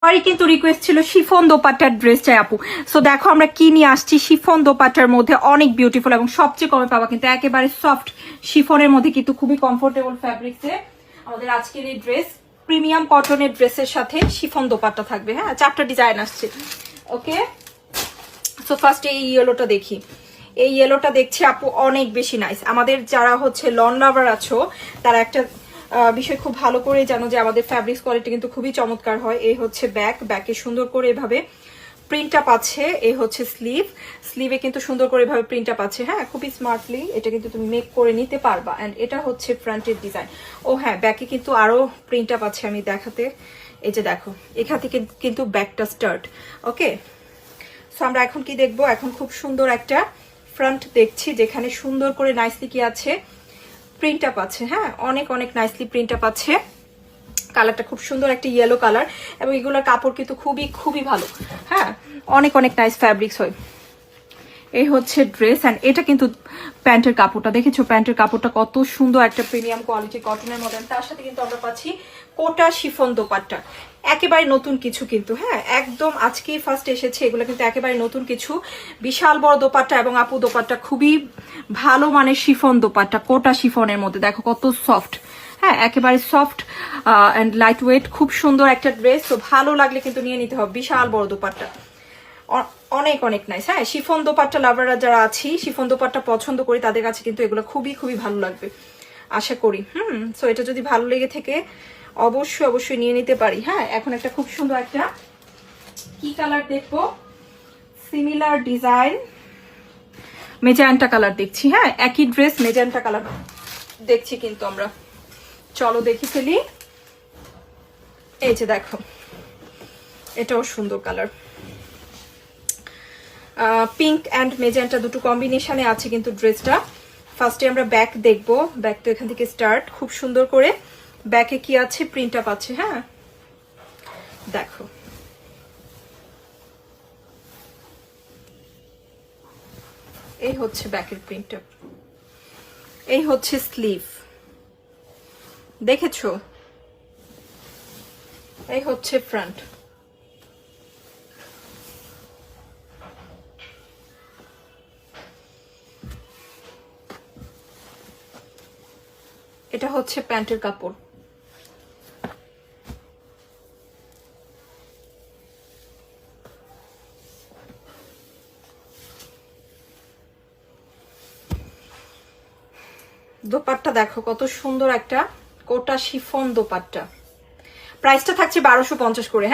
সবারই কিন্তু রিকোয়েস্ট ছিল শিফন দোপাট্টার ড্রেস চাই আপু। সো দেখো আমরা কি নিয়ে আসছি, শিফন দোপাট্টার মধ্যে অনেক বিউটিফুল এবং সবচেয়ে কমে পাবা কিন্তু একেবারে সফট শিফনের মধ্যে কিন্তু খুবই কমফোর্টেবল ফ্যাব্রিক্সে আমাদের আজকের এই ড্রেস। প্রিমিয়াম কটনের ড্রেসের সাথে শিফন দোপাট্টা থাকবে। হ্যাঁ, 4টা ডিজাইন আসছে। ওকে, সো ফার্স্ট এই ইয়েলোটা দেখি। এই ইয়েলোটা দেখছি আপু অনেক বেশি নাইস। আমাদের যারা হচ্ছে লন লাভার আছো তারা একটা বিষয় খুব ভালো করে জানো যে আমাদের ফ্যাব্রিক্স কোয়ালিটি কিন্তু খুবই চমৎকার হয়। এই হচ্ছে ব্যাকে সুন্দর করে এভাবে প্রিন্টটা পাচ্ছে। এই হচ্ছে স্লিভে কিন্তু সুন্দর করে এভাবে প্রিন্টটা পাচ্ছে। হ্যাঁ, খুবই স্মার্টলি এটা কিন্তু তুমি মেক করে নিতে পারবা। অ্যান্ড এটা হচ্ছে ফ্রন্টের ডিজাইন। ও হ্যাঁ, ব্যাকে কিন্তু আরো প্রিন্টটা পাচ্ছে, আমি দেখাতে। এই যে দেখো, এখান থেকে কিন্তু ব্যাকটা স্টার্ট। ওকে, সো আমরা এখন কি দেখবো? এখন খুব সুন্দর একটা ফ্রন্ট দেখছি যেখানে সুন্দর করে নাইসলি কি আছে, প্রিন্টটা পাচ্ছে। হ্যাঁ, অনেক অনেক নাইসলি প্রিন্টটা পাচ্ছে। কালারটা খুব সুন্দর একটা ইয়েলো কালার এবং এগুলোর কাপড় কিন্তু খুবই খুবই ভালো। হ্যাঁ, অনেক অনেক নাইস ফ্যাব্রিক্স হয়। এই হচ্ছে ড্রেস। অ্যান্ড এটা কিন্তু প্যান্টের কাপড়টা দেখেছো, প্যান্টের কাপড়টা কত সুন্দর একটা প্রিমিয়াম কোয়ালিটি কটনের মধ্যে। তার সাথে কিন্তু আমরা পাচ্ছি কোটা শিফন দোপাট্টা, একেবারে নতুন কিছু কিন্তু। হ্যাঁ, একদম আজকেই ফার্স্ট এসেছে এগুলো কিন্তু একেবারে নতুন কিছু। বিশাল বড় দোপাট্টা এবং আপু দোপাট্টা খুবই ভালো মানের শিফন দোপাট্টা, কোটা শিফনের মধ্যে দেখো কত সফট। হ্যাঁ, একেবারে সফট অ্যান্ড লাইট ওয়েট, খুব সুন্দর একটা ড্রেস। তো ভালো লাগলে কিন্তু নিয়ে নিতে হবে। বিশাল বড় দোপাট্টা, অনেক অনেক নাইস। হ্যাঁ, শিফন দোপাট্টা লাভাররা যারা আছি, শিফন দোপাট্টা পছন্দ করি, তাদের কাছে কিন্তু এগুলো খুবই খুবই ভালো লাগবে আশা করি। সো এটা যদি ভালো লেগে থেকে অবশ্যই অবশ্যই নিয়ে নিতে পারি। হ্যাঁ, এখন একটা খুব সুন্দর একটা কি কালার দেখবো, সিমিলার ডিজাইন মেজেন্টা কালার দেখছি। হ্যাঁ, একই ড্রেস মেজেন্টা কালার দেখছি কিন্তু আমরা। চলো দেখি ফেলি। এই যে দেখো, এটাও সুন্দর কালার। পিঙ্ক অ্যান্ড মেজেন্টা দুটো কম্বিনেশনে আছে কিন্তু ড্রেসটা। ফার্স্টে আমরা ব্যাক দেখবো। ব্যাক তো এখান থেকে স্টার্ট। খুব সুন্দর করে ব্যাকে কি আছে, প্রিন্টটা পাচ্ছে। হ্যাঁ, দেখো এই হচ্ছে ব্যাকের প্রিন্টটা। এই হচ্ছে স্লিভ, দেখেছো? এই হচ্ছে ফ্রন্ট। এটা হচ্ছে প্যান্টের কাপড়। দোপাট্টা দেখো কত সুন্দর একটা কোটা শিফন দোপাট্টা। প্রাইসটা থাকছে 1250 করে।